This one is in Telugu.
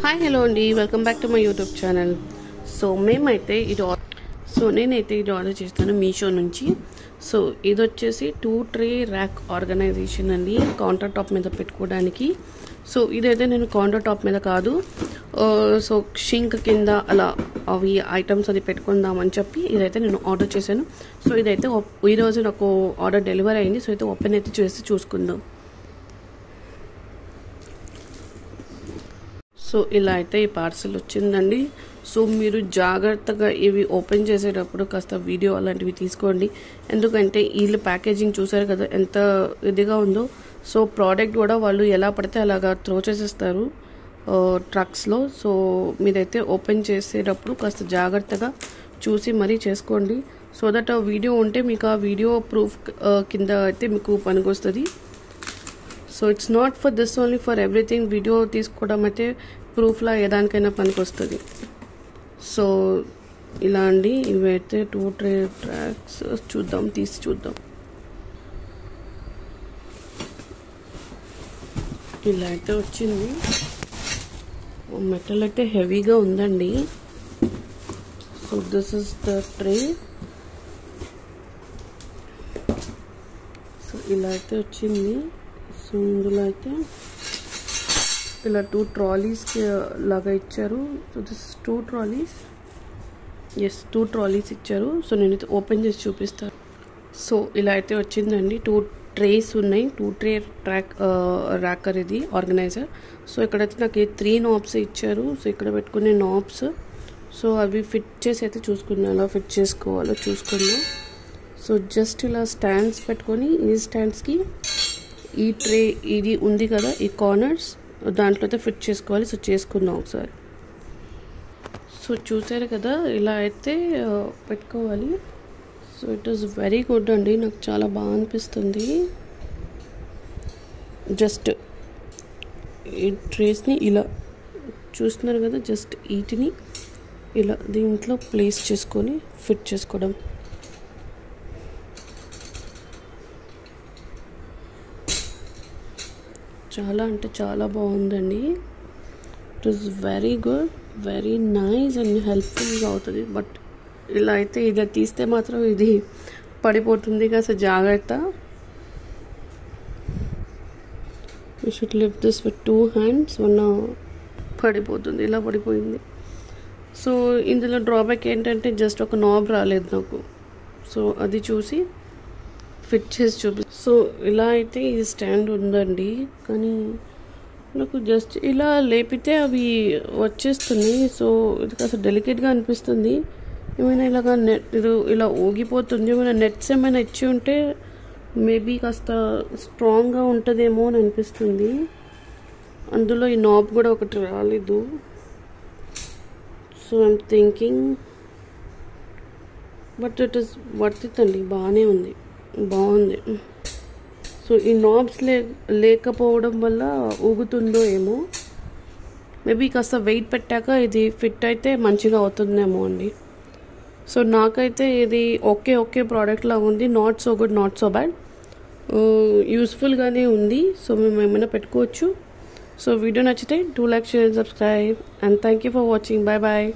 హాయ్ హలో అండి, welcome back to my YouTube channel. నేనైతే ఇది ఆర్డర్ చేస్తాను మీషో నుంచి. ఇది వచ్చేసి 2 ట్రే ర్యాక్ ఆర్గనైజేషన్ అండి, కౌంటర్ టాప్ మీద పెట్టుకోవడానికి. ఇదైతే నేను కౌంటర్ టాప్ మీద కాదు, షింక్ కింద అలా అవి ఐటమ్స్ అది పెట్టుకుందామని చెప్పి ఇదైతే నేను ఆర్డర్ చేశాను. ఇదైతే ఈరోజు నాకు ఆర్డర్ డెలివరీ అయింది. అయితే ఓపెన్ అయితే చేసి చూసుకుందాం. ఇలా అయితే ఈ పార్సల్ వచ్చిందండి. మీరు జాగ్రత్తగా ఇవి ఓపెన్ చేసేటప్పుడు కాస్త వీడియో అలాంటివి తీసుకోండి. ఎందుకంటే వీళ్ళు ప్యాకేజింగ్ చూసారు కదా ఎంత ఇదిగా ఉందో. ప్రోడక్ట్ కూడా వాళ్ళు ఎలా పడితే అలాగా త్రో చేసేస్తారు ట్రక్స్లో. మీరైతే ఓపెన్ చేసేటప్పుడు కాస్త జాగ్రత్తగా చూసి మరీ చేసుకోండి. దట్ ఆ వీడియో ఉంటే మీకు ఆ వీడియో ప్రూఫ్ కింద అయితే మీకు పనికొస్తుంది. It's not for this only, for everything. Video తీసుకోవడం అయితే ప్రూఫ్లా ఏదానికైనా పనికి వస్తుంది. ఇలా అండి, ఇవైతే 2 ట్రే ట్రాక్స్ చూద్దాం, తీసి చూద్దాం. ఇలా అయితే వచ్చింది. మెటల్ అయితే హెవీగా ఉందండి. This is the tray. ఇలా అయితే వచ్చింది. ఇందులో అయితే ఇలా 2 ట్రాలీస్ లాగా ఇచ్చారు. దిస్ 2 ట్రాలీస్, ఎస్ 2 ట్రాలీస్ ఇచ్చారు. నేనైతే ఓపెన్ చేసి చూపిస్తాను. ఇలా అయితే వచ్చిందండి. 2 ట్రేస్ ఉన్నాయి. 2 ట్రే ర్యాకర్ ఇది ఆర్గనైజర్. ఇక్కడైతే నాకు 3 నాబ్స్ ఇచ్చారు. ఇక్కడ పెట్టుకునే నాబ్స్. అవి ఫిట్ చేసి అయితే చూసుకున్నాను, ఎలా ఫిట్ చేసుకోవాలో చూసుకున్నాను. జస్ట్ ఇలా స్టాండ్స్ పెట్టుకొని ఈ స్టాండ్స్కి ఈ ట్రే ఇది ఉంది కదా, ఈ కార్నర్స్ దాంట్లో అయితే ఫిట్ చేసుకోవాలి. చేసుకుందాం ఒకసారి. చూసారు కదా, ఇలా అయితే పెట్టుకోవాలి. ఇట్ ఈస్ వెరీ గుడ్ అండి, నాకు చాలా బాగా అనిపిస్తుంది. జస్ట్ ఈ ట్రేస్ని ఇలా చూస్తున్నారు కదా, జస్ట్ వీటిని ఇలా దీంట్లో ప్లేస్ చేసుకొని ఫిట్ చేసుకోవడం. చాలా అంటే చాలా బాగుందండి. It is very good, very nice and హెల్ప్ఫుల్గా అవుతుంది. బట్ ఇలా అయితే ఇది తీస్తే మాత్రం ఇది పడిపోతుంది, కాస్త జాగ్రత్త. You should lift this with 2 hands. పడిపోతుంది, ఇలా పడిపోయింది. ఇందులో డ్రాబ్యాక్ ఏంటంటే జస్ట్ ఒక నాబ్ రాలేదు నాకు. అది చూసి ఫిట్ చేసి చూపి. ఇలా అయితే ఈ స్టాండ్ ఉందండి, కానీ నాకు జస్ట్ ఇలా లేపితే అవి వచ్చేస్తున్నాయి. ఇది కాస్త డెలికేట్గా అనిపిస్తుంది. ఏమైనా ఇలాగా నెట్ ఇలా ఊగిపోతుంది. ఏమైనా నెట్స్ ఏమైనా ఇచ్చి ఉంటే మేబీ కాస్త స్ట్రాంగ్గా ఉంటుందేమో అని అనిపిస్తుంది. అందులో ఈ నాబ్ కూడా ఒకటి రాలేదు. I'm thinking, but it is worth it అండి, బాగానే ఉంది, బాగుంది. ఈ నాబ్స్ లేకపోవడం వల్ల ఊగుతుందో ఏమో. మేబీ కాస్త వెయిట్ పెట్టాక ఇది ఫిట్ అయితే మంచిగా అవుతుందేమో అండి. నాకైతే ఇది ఓకే ప్రోడక్ట్ లాగా ఉంది. Not so good, not so bad, యూస్ఫుల్గానే ఉంది. మేము ఏమైనా పెట్టుకోవచ్చు. వీడియో నచ్చితే 2 like, share, subscribe, and thank you for watching. Bye bye.